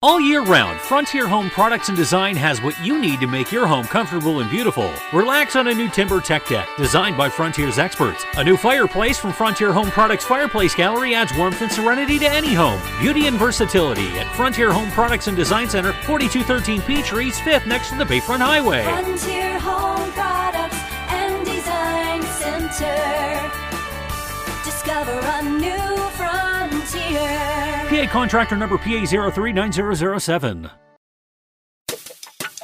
All year round, Frontier Home Products and Design has what you need to make your home comfortable and beautiful. Relax on a new timber tech deck designed by Frontier's experts. A new fireplace from Frontier Home Products Fireplace Gallery adds warmth and serenity to any home. Beauty and versatility at Frontier Home Products and Design Center, 4213 Peachtree, East 5th, next to the Bayfront Highway. Frontier Home Products and Design Center. Discover a new frontier. PA contractor number PA039007.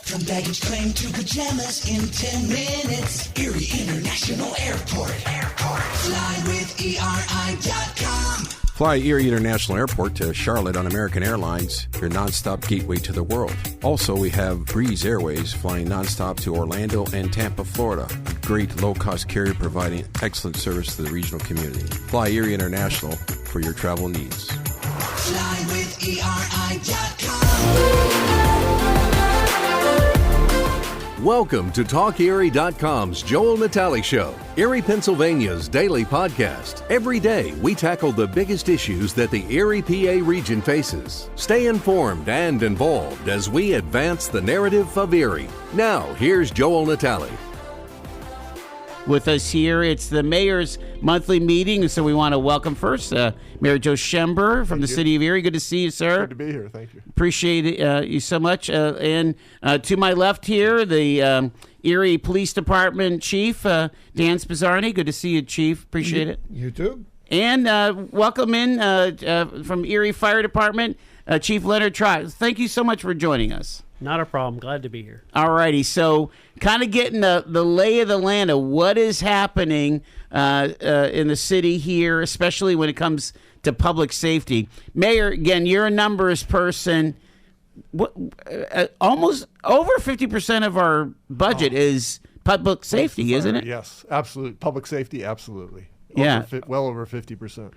From baggage claim to pajamas in 10 minutes. Erie International Airport. Fly with ERI.com. Fly Erie International Airport to Charlotte on American Airlines, your nonstop gateway to the world. Also, we have Breeze Airways flying nonstop to Orlando and Tampa, Florida. A great low-cost carrier providing excellent service to the regional community. Fly Erie International for your travel needs. Fly with ERI.com. Welcome to TalkErie.com's Joel Natale Show, Erie, Pennsylvania's daily podcast. Every day, we tackle the biggest issues that the Erie, PA region faces. Stay informed and involved as we advance the narrative of Erie. Now, here's Joel Natale. With us here, it's the mayor's monthly meeting, so we want to welcome first Mayor Joe Schember from the city of Erie. Good to see you, sir. Good to be here. Thank you. Appreciate you so much. And to my left here, the Erie Police Department Chief, Dan Spizarny. Good to see you, Chief. Appreciate it. You too. And welcome in from Erie Fire Department, Chief Leonard Trott. Thank you so much for joining us. Not a problem. Glad to be here. All righty. So kind of getting the lay of the land of what is happening in the city here, especially when it comes to public safety. Mayor, again, you're a numbers person. Almost over 50% of our budget is public safety, isn't it? Yes, absolutely. Public safety, absolutely. Yeah. Well over 50%.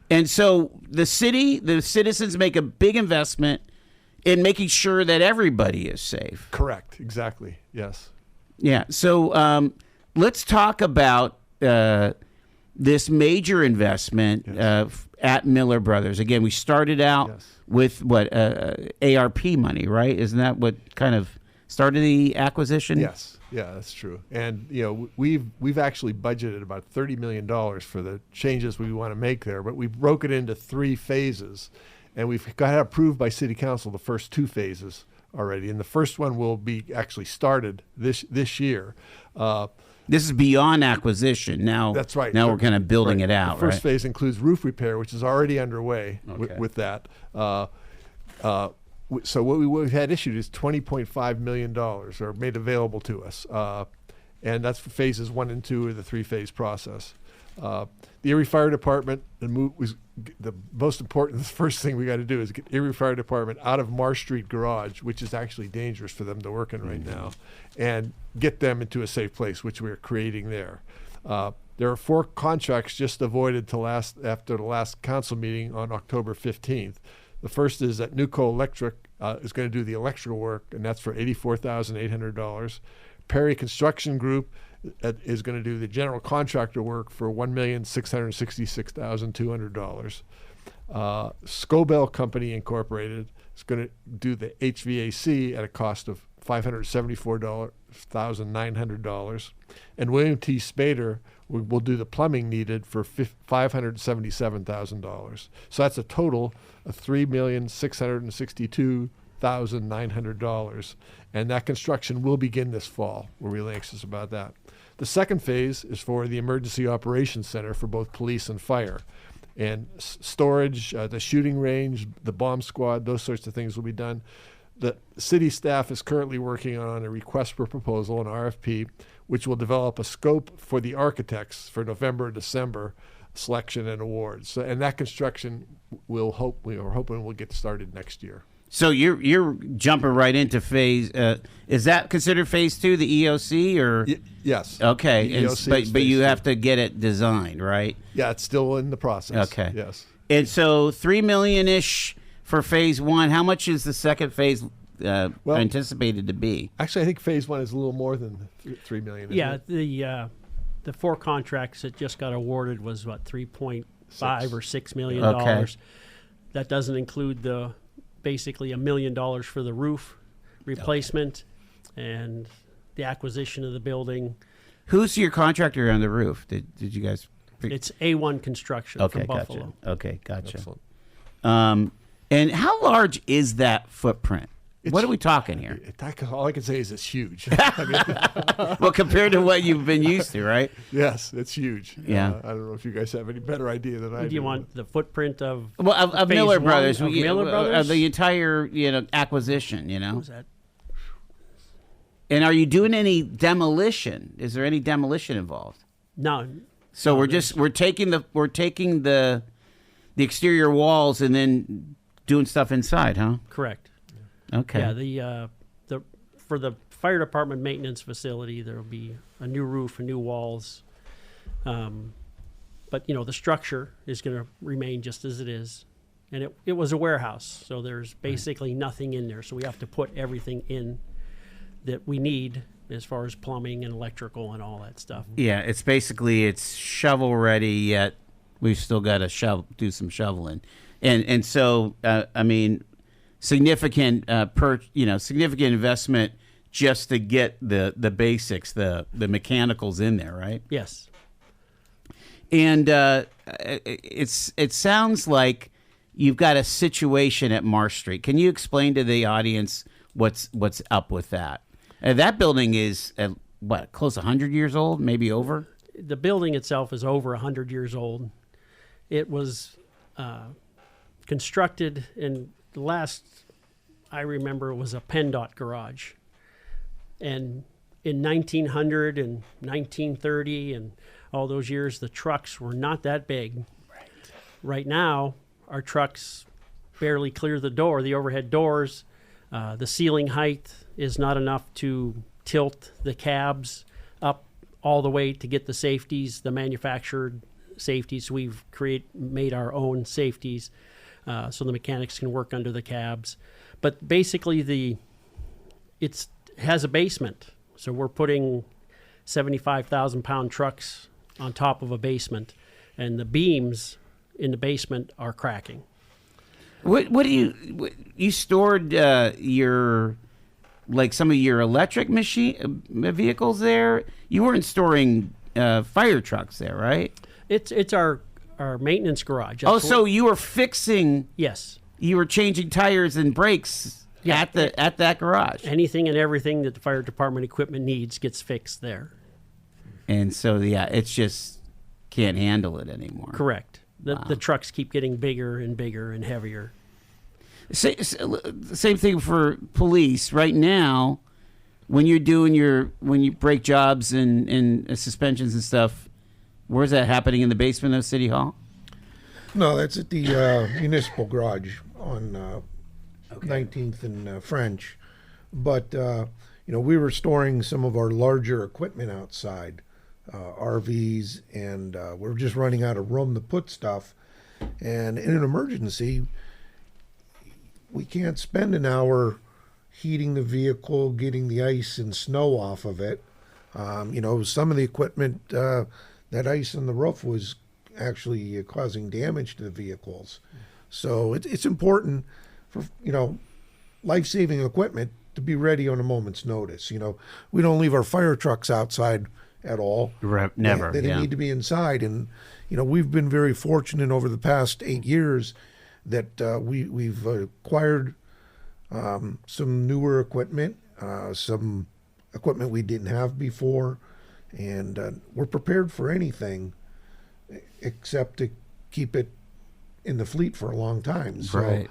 And so the citizens make a big investment in making sure that everybody is safe. Correct. Exactly. Yes. Yeah. So let's talk about this major investment at Miller Brothers. Again, we started out with what ARP money, right? Isn't that what kind of started the acquisition? Yes. Yeah, that's true. And we've actually budgeted about $30 million for the changes we want to make there, but we broke it into 3 phases. And we've got approved by City Council the first 2 phases already. And the first one will be actually started this year. This is beyond acquisition. Now, that's right. Now we're kind of building it out, The first phase includes roof repair, which is already underway with that. So what we've had issued is $20.5 million or made available to us. And that's for phases 1 and 2 of the 3-phase process. The Erie Fire Department was the most important. The first thing we got to do is get Erie Fire Department out of Marsh Street Garage, which is actually dangerous for them to work in right now, and get them into a safe place, which we're creating there. There are 4 contracts just avoided after the last council meeting on October 15th. The first is that Nuco Electric is going to do the electrical work, and that's for $84,800. Perry Construction Group is going to do the general contractor work for $1,666,200. Scobell Company Incorporated is going to do the HVAC at a cost of $574,900. And William T. Spader will do the plumbing needed for $577,000. So that's a total of $3,662,900. And that construction will begin this fall. We're really anxious about that. The second phase is for the Emergency Operations Center for both police and fire. And storage, the shooting range, the bomb squad, those sorts of things will be done. The city staff is currently working on a request for proposal, an RFP, which will develop a scope for the architects for November, December selection and awards. So, and that construction we are hoping will get started next year. So you're jumping right into phase. Is that considered phase 2, the EOC, or? Yes. Okay, but you have to get it designed, right? Yeah, it's still in the process. Okay. Yes. And so $3 million-ish for phase 1. How much is the second phase anticipated to be? Actually, I think phase 1 is a little more than $3 million. Yeah, the 4 contracts that just got awarded was what, $3.5 or $6 million. Okay. That doesn't include the basically $1 million for the roof replacement and the acquisition of the building. Who's your contractor on the roof? Did you guys? It's A1 Construction from Buffalo. Okay, gotcha. Excellent. And how large is that footprint? What are we talking here? All I can say is it's huge. I mean, Well, compared to what you've been used to, right? yes, it's huge. Yeah. I don't know if you guys have any better idea than I do. Do you want the footprint of Of phase Miller one Brothers, of Miller Brothers? the entire acquisition, What was that? And are you doing any demolition? Is there any demolition involved? No. So we're taking the exterior walls and then doing stuff inside, huh? Correct. Okay. Yeah, for the fire department maintenance facility, there will be a new roof and new walls. But the structure is going to remain just as it is. And it was a warehouse, so there's basically nothing in there. So we have to put everything in that we need as far as plumbing and electrical and all that stuff. Yeah, it's shovel ready, yet we've still got to do some shoveling, and so I mean, significant significant investment just to get the basics, the mechanicals in there, right? Yes. And it sounds like you've got a situation at Marsh Street. Can you explain to the audience what's up with that? That building is close to 100 years old, maybe over? The building itself is over 100 years old. It was constructed in the last, I remember, it was a PennDOT garage. And in 1900 and 1930 and all those years, the trucks were not that big. Right now, our trucks barely clear the door, the overhead doors. The ceiling height is not enough to tilt the cabs up all the way to get the safeties, the manufactured safeties. We've made our own safeties so the mechanics can work under the cabs. But basically, it has a basement. So we're putting 75,000-pound trucks on top of a basement, and the beams in the basement are cracking. What do you stored some of your electric vehicles there? You weren't storing fire trucks there, right? It's our maintenance garage. So you were fixing? Yes. You were changing tires and brakes at that garage. Anything and everything that the fire department equipment needs gets fixed there. And so it's just can't handle it anymore. Correct. The trucks keep getting bigger and bigger and heavier. Same thing for police. Right now, when you break jobs and suspensions and stuff, where's that happening? In the basement of City Hall? No, that's at the municipal garage on 19th and French. But we were storing some of our larger equipment outside. RVs, and we're just running out of room to put stuff. And in an emergency, we can't spend an hour heating the vehicle, getting the ice and snow off of it. Some of the equipment, that ice on the roof was actually causing damage to the vehicles. So it's important for, life-saving equipment to be ready on a moment's notice. We don't leave our fire trucks outside at all. Never. They need to be inside. And, we've been very fortunate over the past 8 years that we've acquired some newer equipment, some equipment we didn't have before. And we're prepared for anything except to keep it in the fleet for a long time. So right.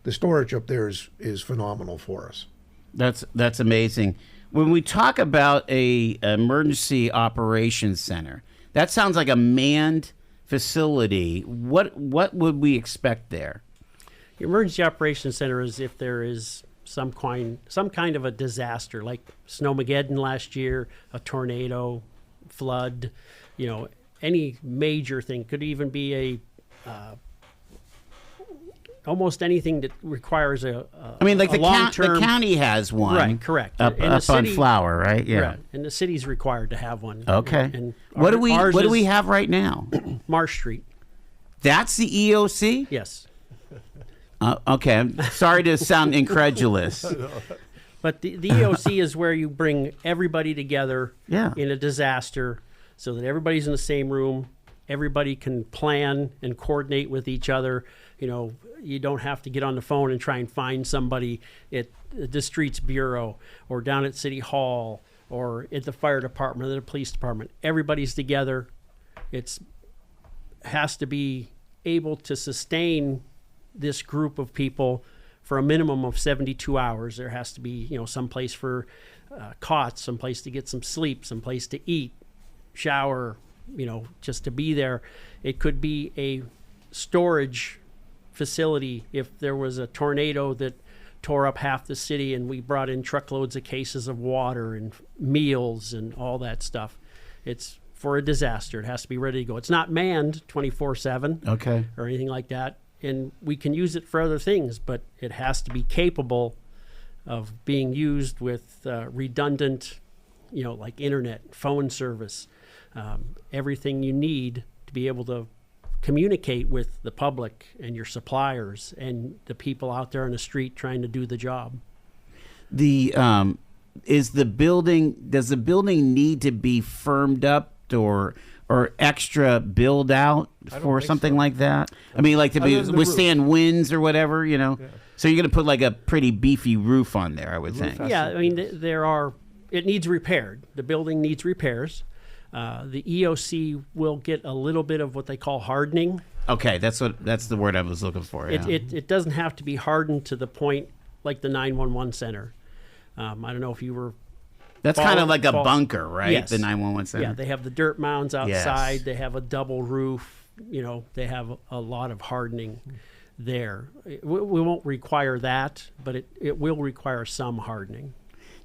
The storage up there is phenomenal for us. That's amazing. When we talk about a emergency operations center, that sounds like a manned facility. What would we expect there? The emergency operations center is if there is some kind of a disaster, like Snowmageddon last year, a tornado, flood, any major thing. Could even be almost anything that requires the county has one. Right, correct. Up on Flower, right? Yeah. Right. And the city's required to have one. Okay. And what do we have right now? Marsh Street. That's the EOC? Yes. Okay, I'm sorry to sound incredulous. But the EOC is where you bring everybody together Yeah. in a disaster so that everybody's in the same room. Everybody can plan and coordinate with each other. You know, you don't have to get on the phone and try and find somebody at the Streets Bureau or down at City Hall or at the fire department or the police department. Everybody's together. It's has to be able to sustain this group of people for a minimum of 72 hours. There has to be, you know, some place for cots, some place to get some sleep, some place to eat, shower, you know, just to be there. It could be a storage facility if there was a tornado that tore up half the city and we brought in truckloads of cases of water and meals and all that stuff. It's for a disaster. It has to be ready to go. It's not manned 24/7 Okay. or anything like that. And we can use it for other things, but it has to be capable of being used with redundant, you know, like internet, phone service, everything you need to be able to communicate with the public and your suppliers and the people out there on the street trying to do the job. Does the building need to be firmed up or extra build out for something like that? I mean, like to be withstand winds or whatever, you know. Yeah. So you're going to put like a pretty beefy roof on there, I would think. Yeah, I mean, it needs repaired. The building needs repairs. The EOC will get a little bit of what they call hardening. Okay, that's the word I was looking for. Yeah. It doesn't have to be hardened to the point like the 911 center. I don't know if you were. That's kind of like a bunker, right? Yes. The 911 center. Yeah, they have the dirt mounds outside. Yes. They have a double roof. You know, they have a lot of hardening there. We won't require that, but it will require some hardening.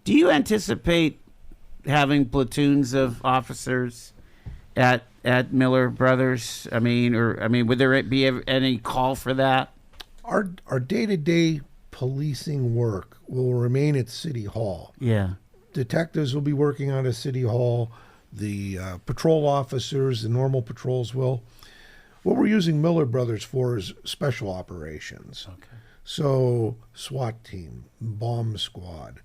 Do you anticipate having platoons of officers at Miller Brothers? I mean, would there be any call for that? Our day-to-day policing work will remain at City Hall. Yeah. Detectives will be working out of City Hall. The patrol officers, the normal patrols will. What we're using Miller Brothers for is special operations. Okay. So SWAT team, bomb squad.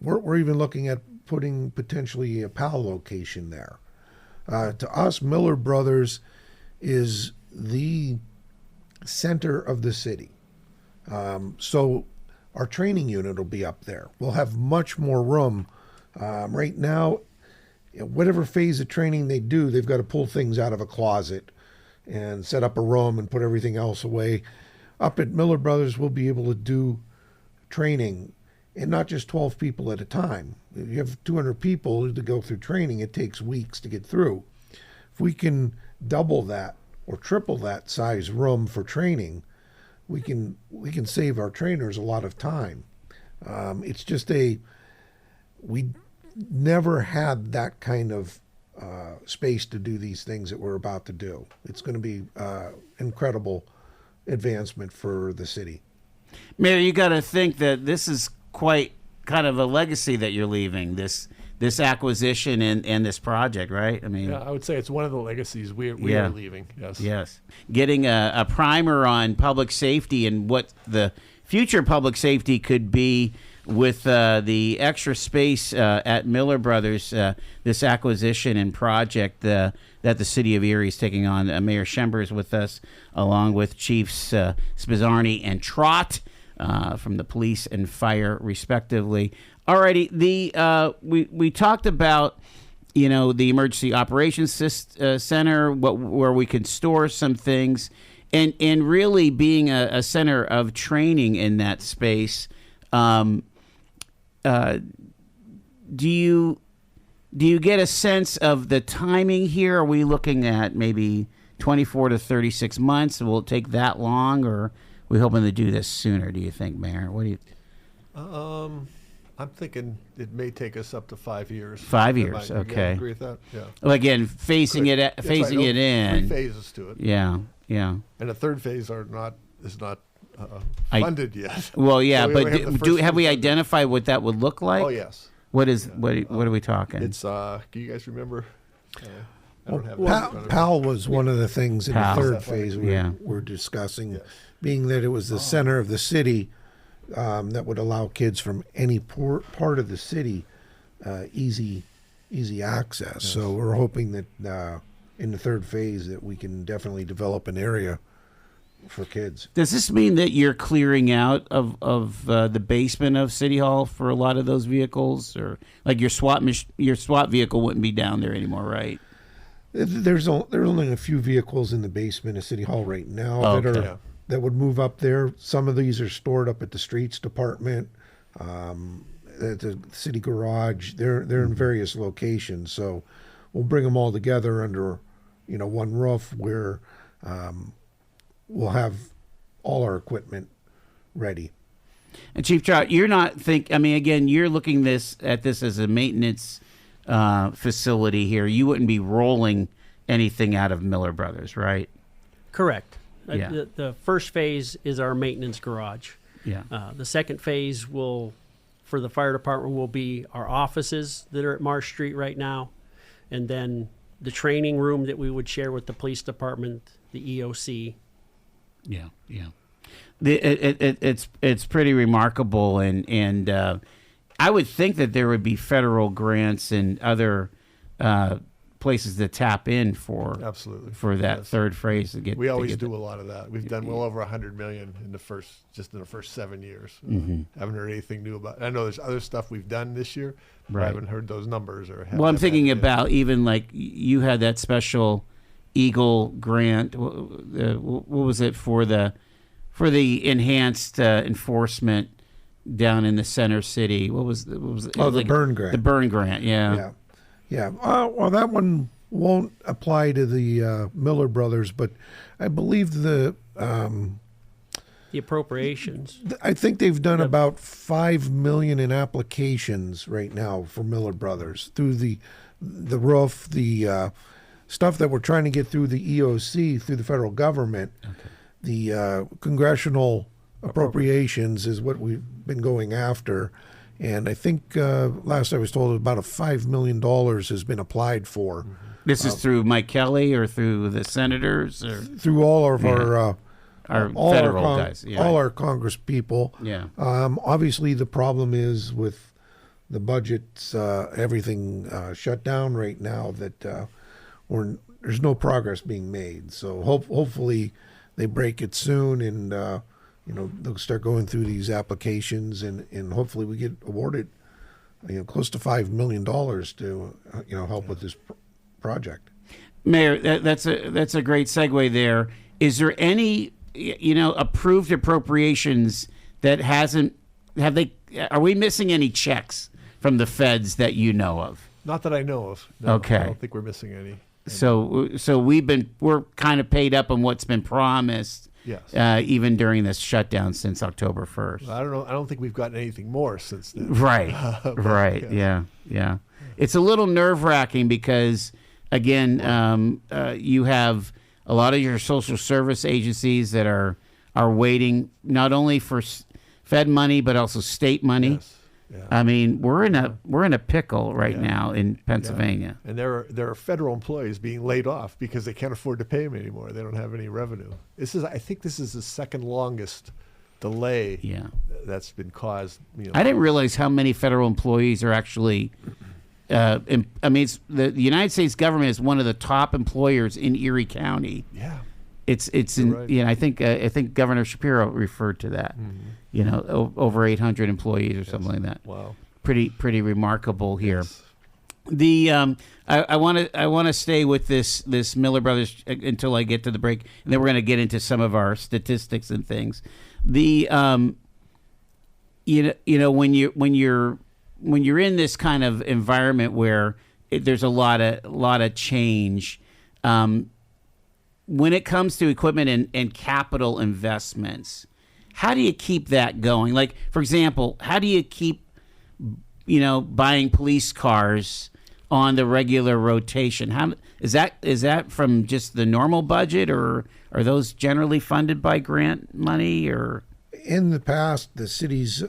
We're even looking at putting potentially a PAL location there. To us, Miller Brothers is the center of the city. So our training unit will be up there. We'll have much more room. Right now, whatever phase of training they do, they've got to pull things out of a closet and set up a room and put everything else away. Up at Miller Brothers, we'll be able to do training, and not just 12 people at a time. If you have 200 people to go through training, it takes weeks to get through. If we can double that or triple that size room for training, we can save our trainers a lot of time. It's just we never had that kind of space to do these things that we're about to do. It's going to be incredible advancement for the city. Mayor, you got to think that this is quite kind of a legacy that you're leaving, this acquisition and this project, right? I mean, yeah, I would say it's one of the legacies we are leaving. Yes. Yes. Getting a primer on public safety and what the future public safety could be with the extra space at Miller Brothers, this acquisition and project that the city of Erie is taking on. Mayor Schember is with us, along with Chiefs Spizarny and Trott from the police and fire, respectively. Alrighty, we talked about, you know, the emergency operations center, where we can store some things, and really being a center of training in that space. Do you get a sense of the timing here? Are we looking at maybe 24 to 36 months? Will it take that long, or are we hoping to do this sooner, do you think, Mayor? What do you I'm thinking it may take us up to 5 years. 5 years, okay. Agree with that? Yeah. Well, again, phasing it in. 3 phases to it. Yeah. And the third phase is not funded yet. Well, yeah, so but have we identified what that would look like? Oh, yes. What are we talking? It's do you guys remember? I don't have PAL was one of the things in PAL. the third phase we're discussing. Yes. being that it was the center of the city, that would allow kids from any part of the city easy access. Yes. So we're hoping that in the third phase that we can definitely develop an area for kids. Does this mean that you're clearing out of the basement of City Hall for a lot of those vehicles, or like your SWAT vehicle wouldn't be down there anymore, right? There's only a few vehicles in the basement of City Hall right now that would move up there. Some of these are stored up at the streets department, at the city garage. They're in various locations, so we'll bring them all together under one roof where we'll have all our equipment ready. And Chief Trott, you're looking at this as a maintenance facility here. You wouldn't be rolling anything out of Miller Brothers, right? Correct. Yeah. The first phase is our maintenance garage. Yeah. The second phase for the fire department will be our offices that are at Marsh Street right now, and then the training room that we would share with the police department, the EOC. Yeah. It's pretty remarkable, and I would think that there would be federal grants and other places to tap in for that third phase to get. We always do a lot of that. We've done well over $100 million in the first 7 years. Haven't heard anything new about it. I know there's other stuff we've done this year, but I haven't heard those numbers Well, I'm thinking about even like you had that special Eagle grant. What was it for the enhanced enforcement down in the center city? What was it? Oh, the burn grant. The burn grant, yeah. Well, that one won't apply to the Miller Brothers, but I believe the appropriations. I think they've done about $5 million in applications right now for Miller Brothers through the roof, the stuff that we're trying to get through the EOC, through the federal government. Okay. The congressional appropriations is what we've been going after. And I think last I was told about $5 million has been applied for. This is through Mike Kelly or through the senators? Or? Through all of our federal guys. Yeah. All our Congress people. Yeah. Obviously, the problem is with the budgets, everything shut down right now, that there's no progress being made. So hopefully they break it soon, and they'll start going through these applications, and hopefully we get awarded close to $5 million to help with this project. Mayor, that's a great segue there. Is there any approved appropriations that are we missing any checks from the feds that you know of? Not that I know of. No, okay. I don't think we're missing any. So we're kind of paid up on what's been promised. Yes. Even during this shutdown since October 1st. I don't know. I don't think we've gotten anything more since then. Right. Right. Yeah. It's a little nerve-wracking because, again, you have a lot of your social service agencies that are waiting not only for Fed money but also state money. Yes. Yeah. I mean, we're in a pickle right now in Pennsylvania. Yeah. And there are federal employees being laid off because they can't afford to pay them anymore. They don't have any revenue. I think this is the second longest delay that's been caused. I didn't realize how many federal employees are actually. The United States government is one of the top employers in Erie County. Yeah. It's right. I think Governor Shapiro referred to that. Mm-hmm. Over 800 employees or something like that. Wow. Pretty remarkable here. Yes. The I want to stay with this Miller Brothers until I get to the break, and then we're going to get into some of our statistics and things. The when you're in this kind of environment where there's a lot of change. When it comes to equipment and capital investments, how do you keep that going? Like, for example, how do you keep, buying police cars on the regular rotation? How is that from just the normal budget, or are those generally funded by grant money? Or in the past, the cities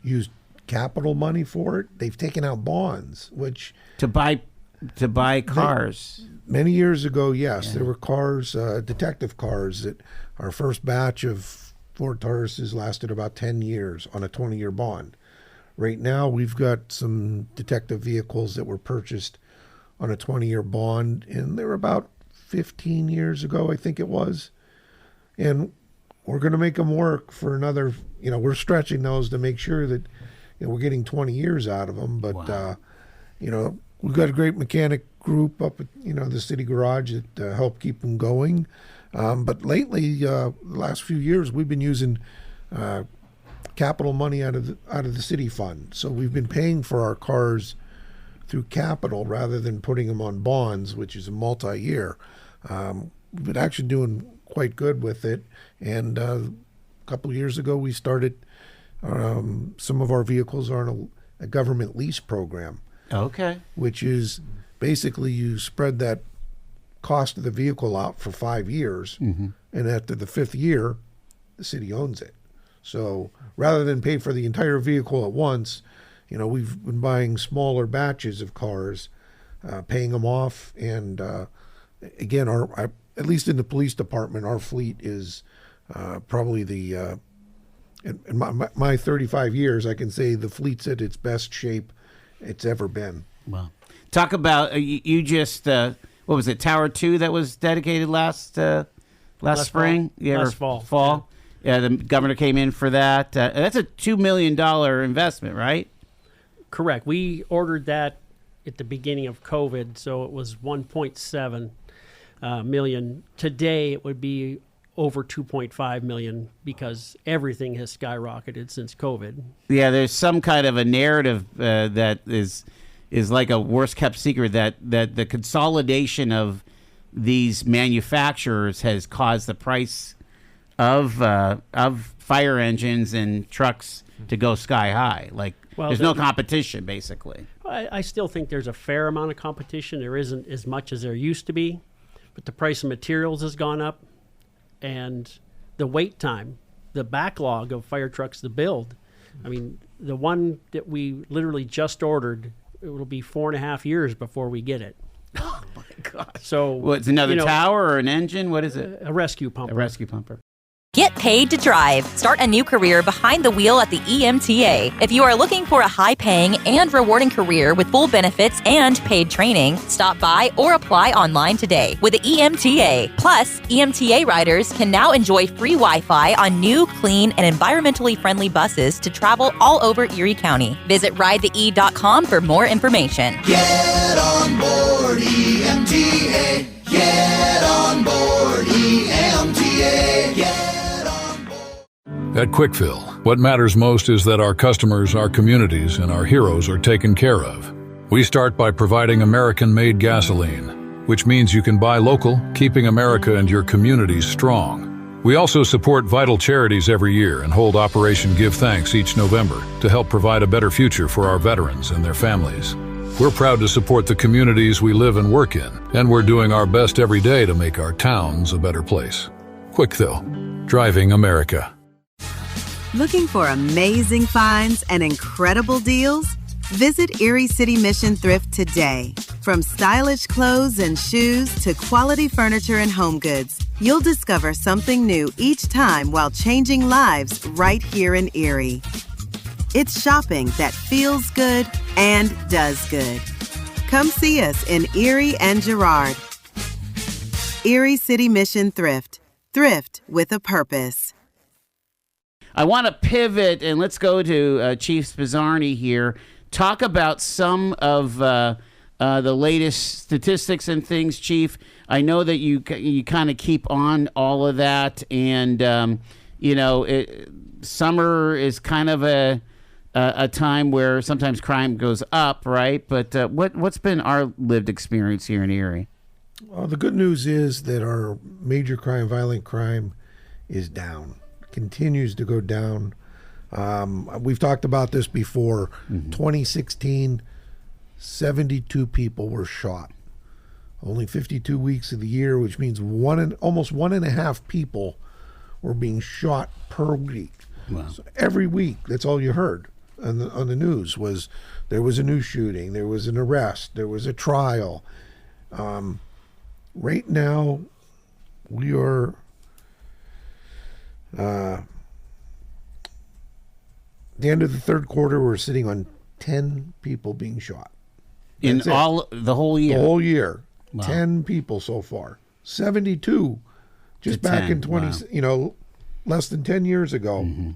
used capital money for it. They've taken out bonds, which to buy to buy cars. Many years ago, yes, there were cars, detective cars, that our first batch of Ford Tauruses lasted about 10 years on a 20-year bond. Right now, we've got some detective vehicles that were purchased on a 20-year bond, and they were about 15 years ago, I think it was. And we're going to make them work for another, we're stretching those to make sure that we're getting 20 years out of them. But, we've got a great mechanic group up at, the city garage that help keep them going. But lately, the last few years, we've been using capital money out of the city fund. So we've been paying for our cars through capital rather than putting them on bonds, which is a multi-year. We've been actually doing quite good with it. And a couple of years ago, we started some of our vehicles are on a government lease program. Okay. Which is basically you spread that cost of the vehicle out for 5 years, and after the 5th year, the city owns it. So rather than pay for the entire vehicle at once, we've been buying smaller batches of cars, paying them off, and again, at least in the police department, our fleet is probably the in my 35 years, I can say the fleet's at its best shape it's ever been. Well, talk about you just what was it, Tower 2 that was dedicated last spring? Fall. Yeah, the governor came in for that. That's a $2 million investment, right? Correct. We ordered that at the beginning of COVID, so it was 1.7 million. Today, it would be over 2.5 million because everything has skyrocketed since COVID. Yeah, there's some kind of a narrative that is like a worst kept secret that the consolidation of these manufacturers has caused the price of fire engines and trucks to go sky high. There's no competition, basically. I still think there's a fair amount of competition. There isn't as much as there used to be, but the price of materials has gone up, and the wait time, the backlog of fire trucks to build. I mean, the one that we literally just ordered, it will be 4.5 years before we get it. Oh my gosh! So it's another tower or an engine? What is it? A rescue pumper. A rescue pumper. Get paid to drive. Start a new career behind the wheel at the EMTA. If you are looking for a high-paying and rewarding career with full benefits and paid training, stop by or apply online today with the EMTA. Plus, EMTA riders can now enjoy free Wi-Fi on new, clean, and environmentally friendly buses to travel all over Erie County. Visit ridethee.com for more information. Get on board EMTA. Get on board EMTA. Get At Quickfill, what matters most is that our customers, our communities, and our heroes are taken care of. We start by providing American-made gasoline, which means you can buy local, keeping America and your communities strong. We also support vital charities every year and hold Operation Give Thanks each November to help provide a better future for our veterans and their families. We're proud to support the communities we live and work in, and we're doing our best every day to make our towns a better place. Quickfill, driving America. Looking for amazing finds and incredible deals? Visit Erie City Mission Thrift today. From stylish clothes and shoes to quality furniture and home goods, you'll discover something new each time while changing lives right here in Erie. It's shopping that feels good and does good. Come see us in Erie and Girard. Erie City Mission Thrift. Thrift with a purpose. I want to pivot, and let's go to Chief Spizarny here. Talk about some of the latest statistics and things, Chief. I know that you kind of keep on all of that, and summer is kind of a time where sometimes crime goes up, right? But what's been our lived experience here in Erie? Well, the good news is that our major crime, violent crime, is down. Continues to go down. We've talked about this before. 2016, 72 people were shot. Only 52 weeks of the year, which means almost 1.5 people were being shot per week. Wow. So every week, that's all you heard. on the news was there was a new shooting, there was an arrest, there was a trial. Right now, we are the end of the third quarter. We're sitting on 10 people being shot. The whole year. The whole year, Wow. 10 people so far. 72 just To back 10, in 20. wow. Less than 10 years ago. Mm-hmm.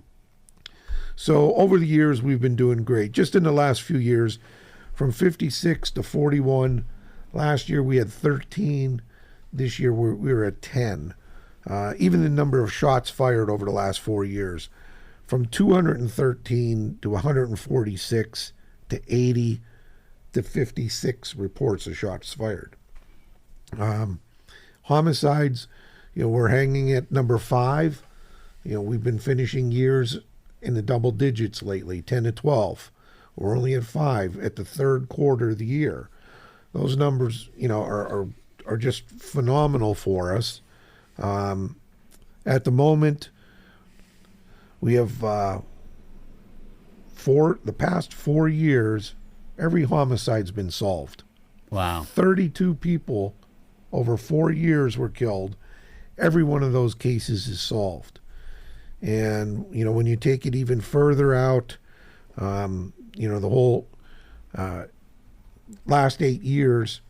So over the years, we've been doing great. Just in the last few years, from 56 to 41. Last year we had 13. This year we're at 10. Even the number of shots fired over the last 4 years, from 213 to 146 to 80 to 56 reports of shots fired. Homicides, we're hanging at number 5. We've been finishing years in the double digits lately, 10 to 12. We're only at 5 at the third quarter of the year. Those numbers, are just phenomenal for us. At the moment, we have the past 4 years, every homicide's been solved. Wow. 32 people over 4 years were killed. Every one of those cases is solved. And, when you take it even further out, the whole last 8 years,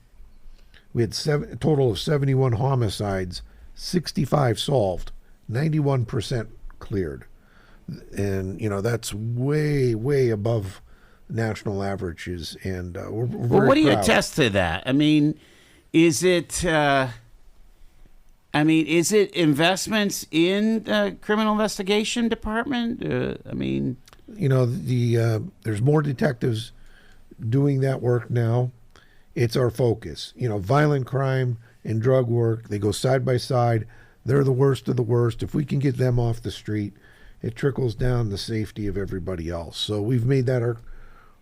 we had a total of 71 homicides, 65 solved, 91% cleared. And, that's way, way above national averages. And we're very Well, what do you proud. attest to that? I mean, is it investments in the criminal investigation department? There's more detectives doing that work now. It's our focus. Violent crime and drug work, they go side by side. They're the worst of the worst. If we can get them off the street, it trickles down the safety of everybody else. So we've made that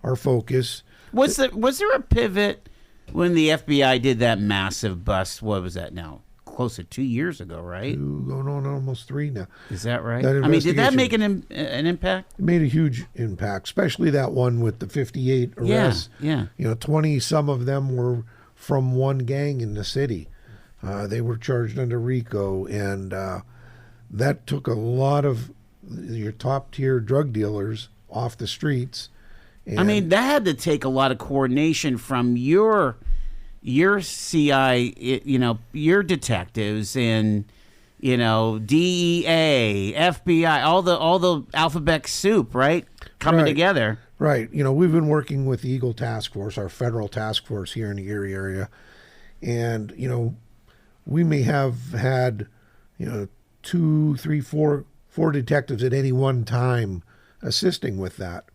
our focus. Was there a pivot when the FBI did that massive bust? What was that now? Close to 2 years ago, right? Going on almost 3 now. Is that right? That Did that investigation- make an impact? It made a huge impact, especially that one with the 58 arrests. Yeah. 20 some of them were from one gang in the city. They were charged under RICO, and that took a lot of your top tier drug dealers off the streets. And that had to take a lot of coordination from your CI, your detectives and, DEA, FBI, all the alphabet soup, right? Coming together. Right. We've been working with the Eagle Task Force, our federal task force here in the Erie area. And, we may have had, 2, 3, 4 detectives at any one time assisting with that.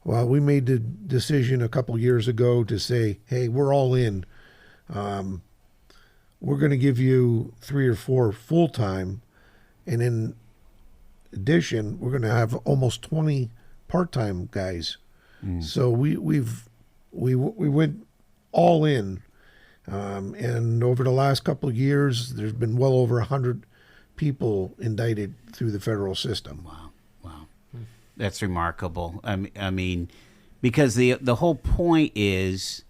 Well, we made the decision a couple years ago to say, hey, we're all in. We're going to give you 3 or 4 full-time, and in addition, we're going to have almost 20 part-time guys. So we went all in, and over the last couple of years, there's been well over 100 people indicted through the federal system. Wow. That's remarkable. I mean, because the whole point is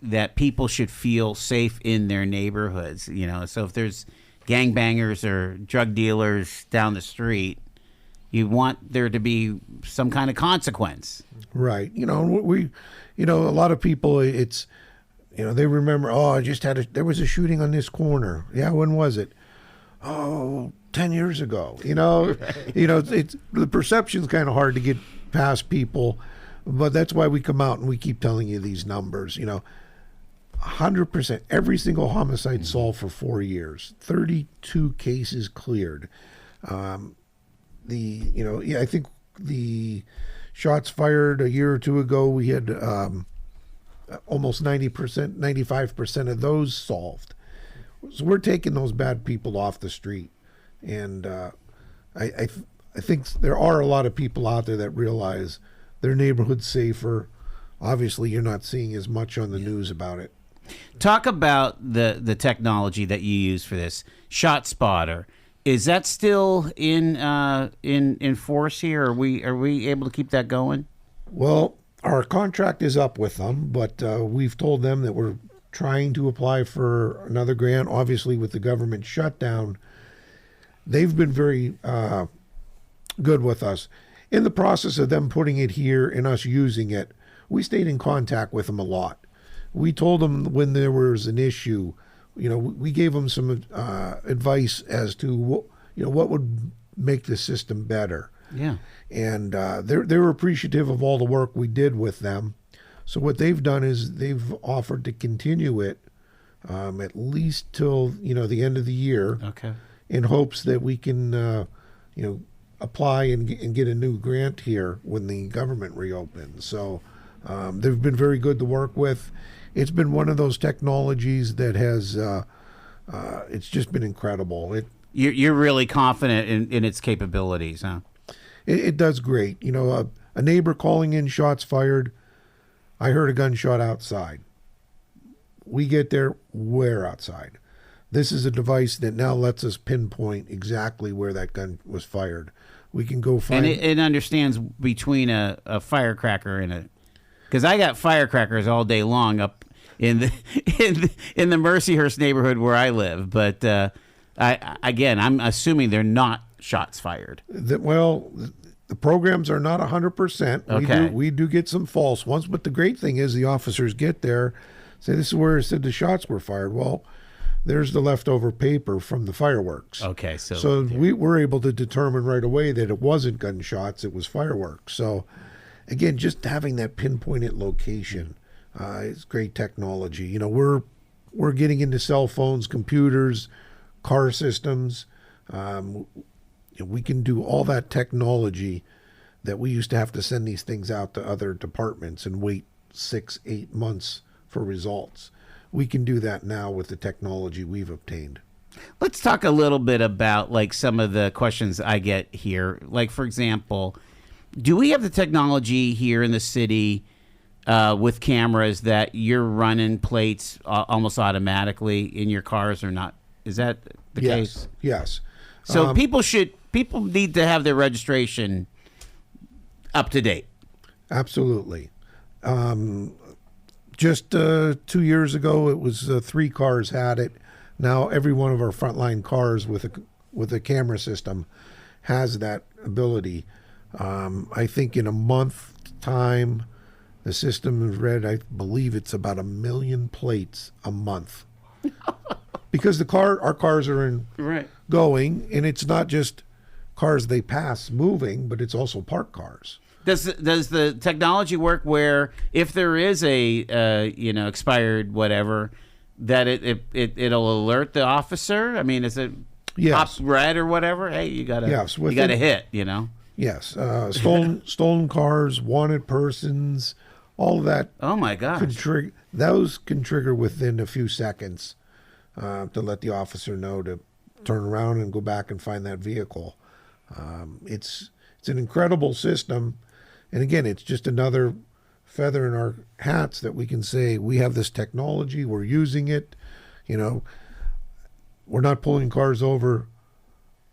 that people should feel safe in their neighborhoods. So if there's gangbangers or drug dealers down the street, you want there to be some kind of consequence. Right. A lot of people, it's, they remember, there was a shooting on this corner. Yeah, when was it? 10 years ago. It's the perception's kind of hard to get past people, but that's why we come out and we keep telling you these numbers. 100%, every single homicide solved for 4 years, 32 cases cleared. I think the shots fired a year or two ago, we had almost 90%, 95% of those solved. So we're taking those bad people off the street. And I think there are a lot of people out there that realize their neighborhood's safer. Obviously, you're not seeing as much on the news about it. Talk about the technology that you use for this. ShotSpotter. Is that still in force here? Are we able to keep that going? Well, our contract is up with them, but we've told them that we're trying to apply for another grant. Obviously, with the government shutdown, they've been very good with us. In the process of them putting it here and us using it, we stayed in contact with them a lot. We told them when there was an issue, we gave them some advice as to what would make the system better. Yeah. And they were appreciative of all the work we did with them. So what they've done is they've offered to continue it at least till the end of the year. Okay. In hopes that we can apply and get a new grant here when the government reopens. So they've been very good to work with. It's been one of those technologies that has it's just been incredible. You're really confident in its capabilities, huh? It does great. A neighbor calling in shots fired. I heard a gunshot outside. We get there, we're outside. This is a device that now lets us pinpoint exactly where that gun was fired. We can go find... And it understands between a firecracker and a... Because I got firecrackers all day long up in the in the Mercyhurst neighborhood where I live. But I'm assuming they're not shots fired. The programs are not 100%. Okay. We do get some false ones, but the great thing is the officers get there, say this is where it said the shots were fired. Well, there's the leftover paper from the fireworks. Okay, so we were able to determine right away that it wasn't gunshots, it was fireworks. So again, just having that pinpointed location is great technology. We're getting into cell phones, computers, car systems. We can do all that technology that we used to have to send these things out to other departments and wait 6-8 months for results. We can do that now with the technology we've obtained. Let's talk a little bit about some of the questions I get here. Like, for example, do we have the technology here in the city with cameras that you're running plates almost automatically in your cars or not? Is that the case? Yes. So people need to have their registration up to date. Absolutely. Just 2 years ago, it was 3 cars had it. Now every one of our frontline cars with a camera system has that ability. I think in a month time, the system has read, I believe it's about 1 million plates a month. Because our cars are in going, and it's not just cars they pass moving, but it's also parked cars. Does the technology work where if there is a expired whatever, that it'll alert the officer? I mean, is it pop red or whatever? Hey, you got a hit, Yes, stolen cars, wanted persons, all of that. Oh my gosh! Those can trigger within a few seconds to let the officer know to turn around and go back and find that vehicle. It's an incredible system, and again, it's just another feather in our hats that we can say we have this technology, we're using it. We're not pulling cars over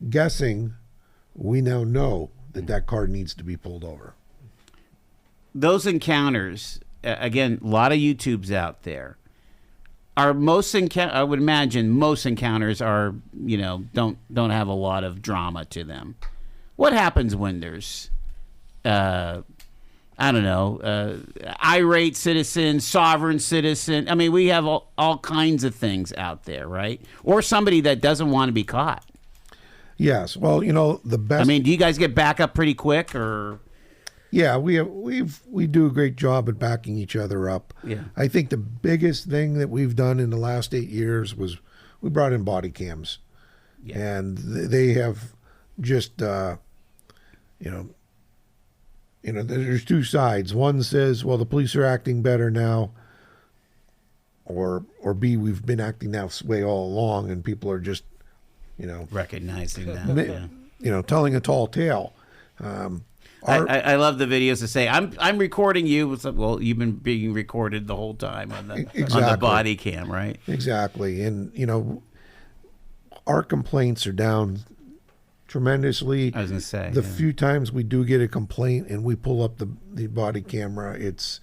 guessing. We now know that car needs to be pulled over. Those encounters, again, a lot of YouTubes out there. I would imagine most encounters are, don't have a lot of drama to them. What happens when there's, irate citizen, sovereign citizen? I mean, we have all kinds of things out there, right? Or somebody that doesn't want to be caught. Yes. Well, the best. I mean, do you guys get back up pretty quick, or? Yeah, we do a great job at backing each other up. Yeah. I think the biggest thing that we've done in the last 8 years was we brought in body cams, and they have just there's two sides. One says, well, the police are acting better now, or B, we've been acting that way all along, and people are just recognizing that, telling a tall tale. I love the videos that say, I'm recording you. Well, you've been being recorded the whole time on the body cam, right? Exactly. And, our complaints are down tremendously. I was going to say. The few times we do get a complaint and we pull up the body camera, it's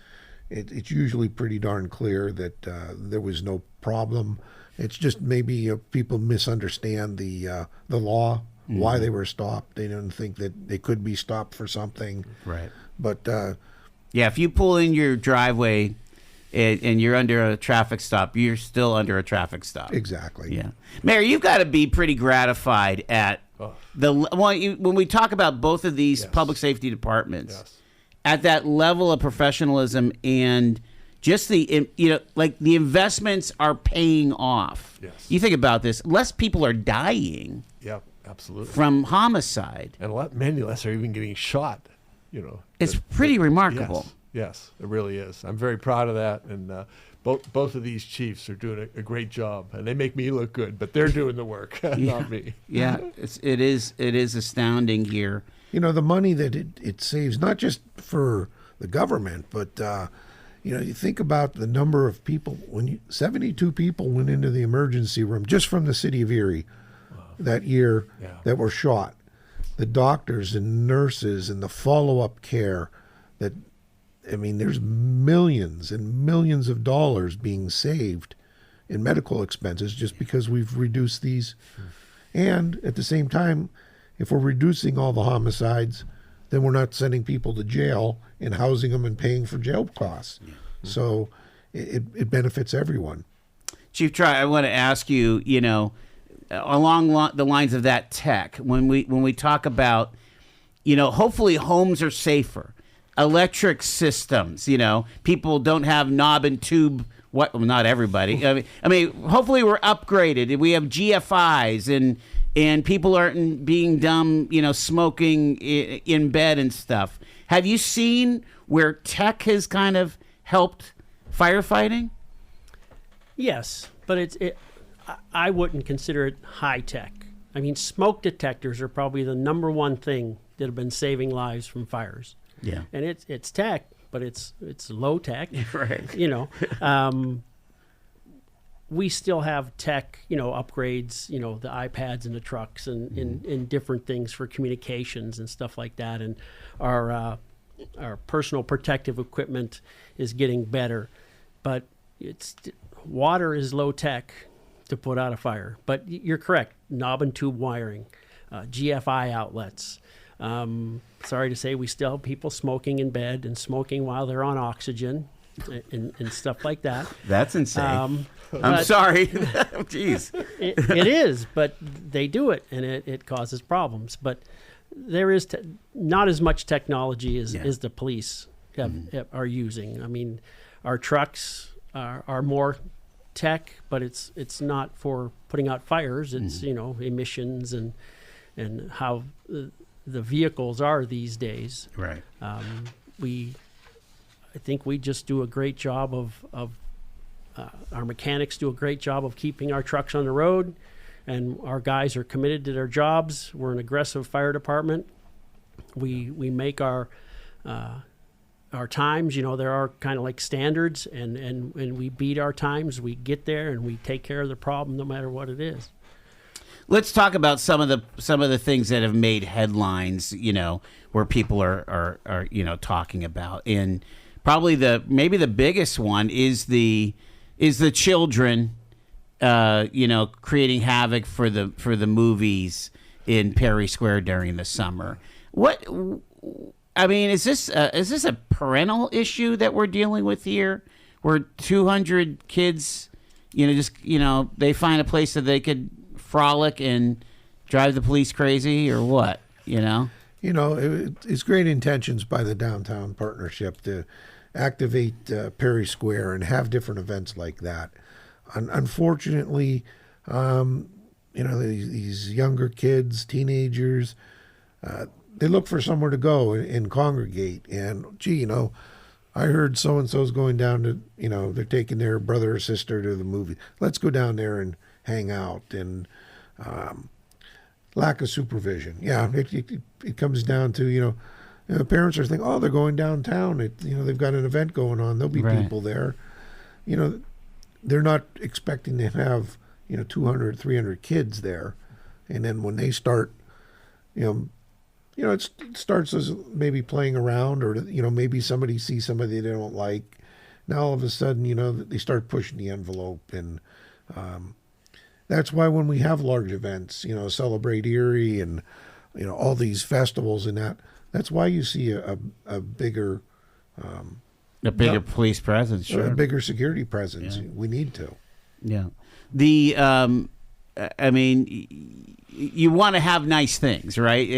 usually pretty darn clear that there was no problem. It's just maybe people misunderstand the law, why they were stopped. They didn't think that they could be stopped for something. Right. But if you pull in your driveway and you're under a traffic stop, you're still under a traffic stop. Exactly. Yeah. Mayor, you've got to be pretty gratified at when we talk about both of these public safety departments, at that level of professionalism and just the investments are paying off. Yes. You think about this, less people are dying. Yep, absolutely. From homicide. And many less are even getting shot, It's pretty remarkable. Yes, it really is. I'm very proud of that, and both of these chiefs are doing a great job, and they make me look good, but they're doing the work, not me. Yeah, it is astounding here. The money that it saves, not just for the government, but you think about the number of people. 72 people went into the emergency room just from the city of Erie that year that were shot. The doctors and nurses and the follow-up care there's millions and millions of dollars being saved in medical expenses just because we've reduced these. And at the same time, if we're reducing all the homicides, then we're not sending people to jail and housing them and paying for jail costs. So it benefits everyone. Chief Trott, I want to ask you, along the lines of that tech, when we talk about, hopefully homes are safer. Electric systems, people don't have knob and tube. Well, not everybody. I mean, hopefully we're upgraded. We have GFIs and people aren't being dumb, smoking in bed and stuff. Have you seen where tech has kind of helped firefighting? Yes, but I wouldn't consider it high tech. I mean, smoke detectors are probably the number one thing that have been saving lives from fires. Yeah, and it's tech, but it's low tech, right? We still have tech, upgrades, the iPads in the trucks and in different things for communications and stuff like that, and our personal protective equipment is getting better, but water is low tech to put out a fire. But you're correct, knob and tube wiring, GFI outlets. Sorry to say, we still have people smoking in bed and smoking while they're on oxygen and stuff like that. That's insane. I'm sorry. Jeez. It is, but they do it, and it causes problems. But there is not as much technology as the police are using. I mean, our trucks are more tech, but it's not for putting out fires. It's emissions and how the vehicles are these days. Right. I think we just do a great job of our mechanics do a great job of keeping our trucks on the road, and our guys are committed to their jobs. We're an aggressive fire department. We make our times. There are kind of like standards, and we beat our times. We get there and we take care of the problem no matter what it is. Let's talk about some of the things that have made headlines, where people are talking about. And probably maybe the biggest one is the children, creating havoc for the movies in Perry Square during the summer. Is this a parental issue that we're dealing with here, where 200 kids, they find a place that they could frolic and drive the police crazy, or what? It's great intentions by the downtown partnership to activate Perry Square and have different events like that. Unfortunately, these younger kids, teenagers, they look for somewhere to go and congregate. And I heard so and so's going down to, they're taking their brother or sister to the movie. Let's go down there and hang out. And lack of supervision. Yeah, it comes down to, parents are thinking, oh, they're going downtown. They've got an event going on. There'll be people there. They're not expecting to have, 200, 300 kids there. And then when they start It starts as maybe playing around, or maybe somebody sees somebody they don't like. Now all of a sudden, they start pushing the envelope, and that's why when we have large events, Celebrate Erie and all these festivals and that's why you see a bigger police presence, sure. A bigger security presence. Yeah. We need to. Yeah. You want to have nice things, right?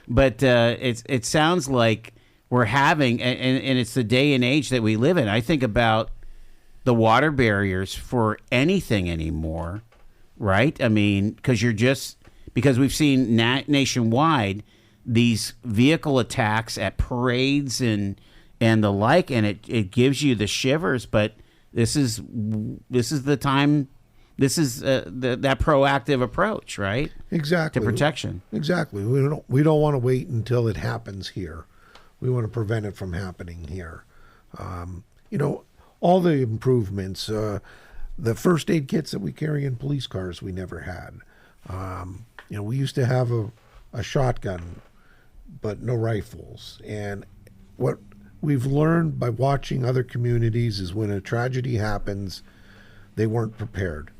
But it sounds like we're having, and it's the day and age that we live in. I think about the water barriers for anything anymore, right? Because we've seen nationwide these vehicle attacks at parades and the like, and it gives you the shivers. But this is the time. This is that proactive approach, right? Exactly. To protection. Exactly. We don't want to wait until it happens here. We want to prevent it from happening here. All the improvements, the first aid kits that we carry in police cars, we never had. We used to have a shotgun, but no rifles. And what we've learned by watching other communities is when a tragedy happens, they weren't prepared.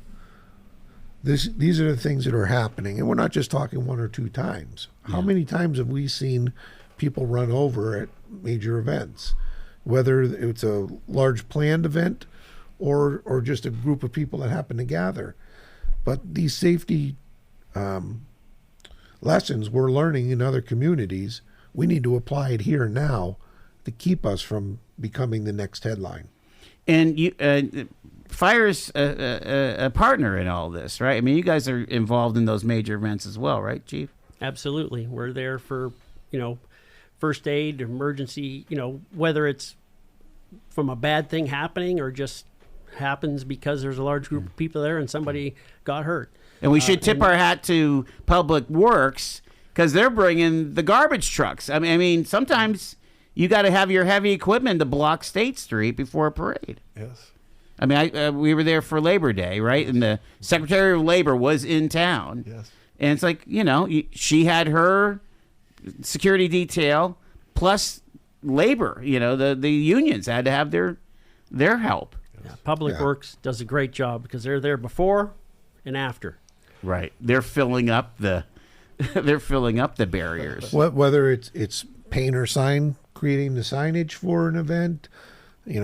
These are the things that are happening, and we're not just talking one or two times. Yeah. How many times have we seen people run over at major events, whether it's a large planned event or just a group of people that happen to gather? But these safety lessons we're learning in other communities, we need to apply it here and now to keep us from becoming the next headline. And Fire's a partner in all this, right? You guys are involved in those major events as well, right, Chief? Absolutely. We're there for, first aid, emergency, whether it's from a bad thing happening or just happens because there's a large group of people there and somebody got hurt. And we should tip our hat to Public Works because they're bringing the garbage trucks. Sometimes you got to have your heavy equipment to block State Street before a parade. Yes. We were there for Labor Day, right? And the Secretary of Labor was in town. Yes. And it's like, she had her security detail plus labor. The unions had to have their help. Yeah, Public Works does a great job because they're there before and after. Right. They're filling up the barriers. Whether it's paint or sign, creating the signage for an event,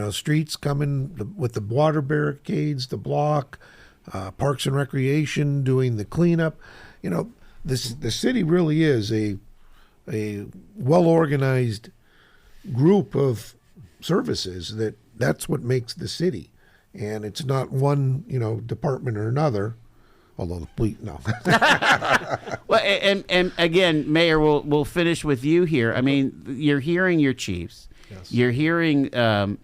streets coming with the water barricades, the block, Parks and Recreation doing the cleanup. The city really is a well-organized group of services that's what makes the city. And it's not one, department or another, although the police, no. Well, and again, Mayor, we'll finish with you here. You're hearing your chiefs. Yes. You're hearing, I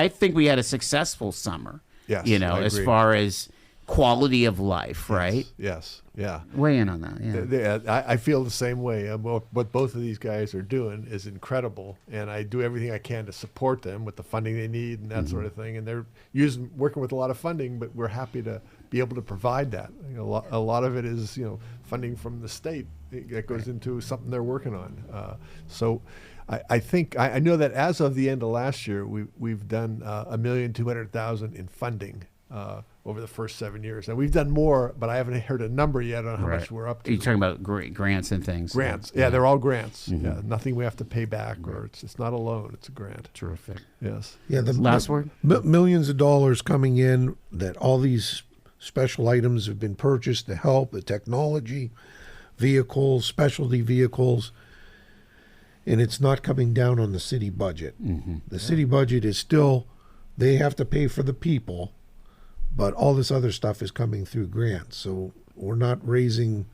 think we had a successful summer. Yes, as far as quality of life, right? Yes, yeah. Weigh in on that. Yeah. I feel the same way. What both of these guys are doing is incredible, and I do everything I can to support them with the funding they need and that sort of thing. And they're working with a lot of funding, but we're happy to be able to provide that. A lot of it is funding from the state that goes into something they're working on. So I think I know that as of the end of last year, we've done $1,200,000 in funding over the first 7 years. And we've done more, but I haven't heard a number yet on how much we're up to. You're talking about grants and things. Grants. Yeah, they're all grants. Mm-hmm. Yeah, nothing we have to pay back, or it's not a loan, it's a grant. Terrific. Yes. Yeah, the last word? Millions of dollars coming in, that all these special items have been purchased to help, the technology, vehicles, specialty vehicles, and it's not coming down on the city budget. Mm-hmm. The city budget is still, they have to pay for the people, but all this other stuff is coming through grants. So we're not raising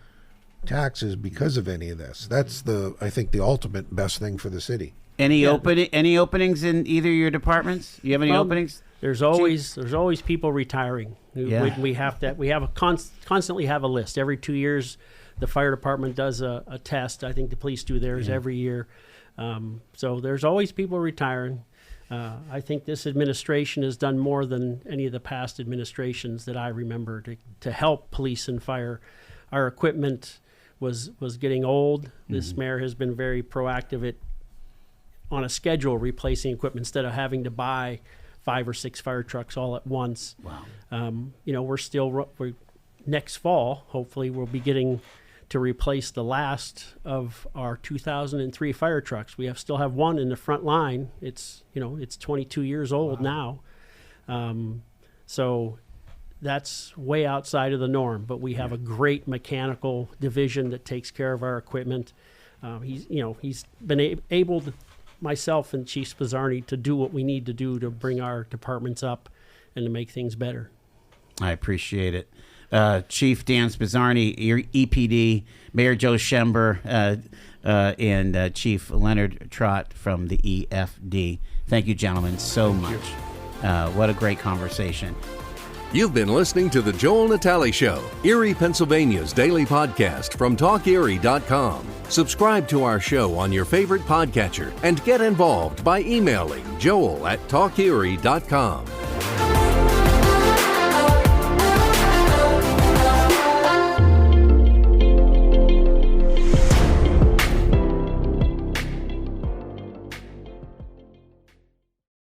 taxes because of any of this. That's I think the ultimate best thing for the city. Any openings in either of your departments? You have any openings? There's always people retiring. Yeah. We constantly have a list. Every 2 years, the fire department does a test. I think the police do theirs every year. So there's always people retiring. I think this administration has done more than any of the past administrations that I remember to help police and fire. Our equipment, was getting old. This mayor has been very proactive at on a schedule replacing equipment instead of having to buy 5 or 6 fire trucks all at once. Wow. We're next fall, hopefully we'll be getting to replace the last of our 2003 fire trucks. We still have one in the front line. It's 22 years old now. So that's way outside of the norm, but we have a great mechanical division that takes care of our equipment. He's been able to, myself and Chief Spizarny, to do what we need to do to bring our departments up and to make things better. I appreciate it. Chief Dan Spizarny, EPD, Mayor Joe Schember, and Chief Leonard Trott from the EFD. Thank you, gentlemen, so much. What a great conversation. You've been listening to The Joel Natale Show, Erie, Pennsylvania's daily podcast from TalkErie.com. Subscribe to our show on your favorite podcatcher and get involved by emailing joel@TalkErie.com.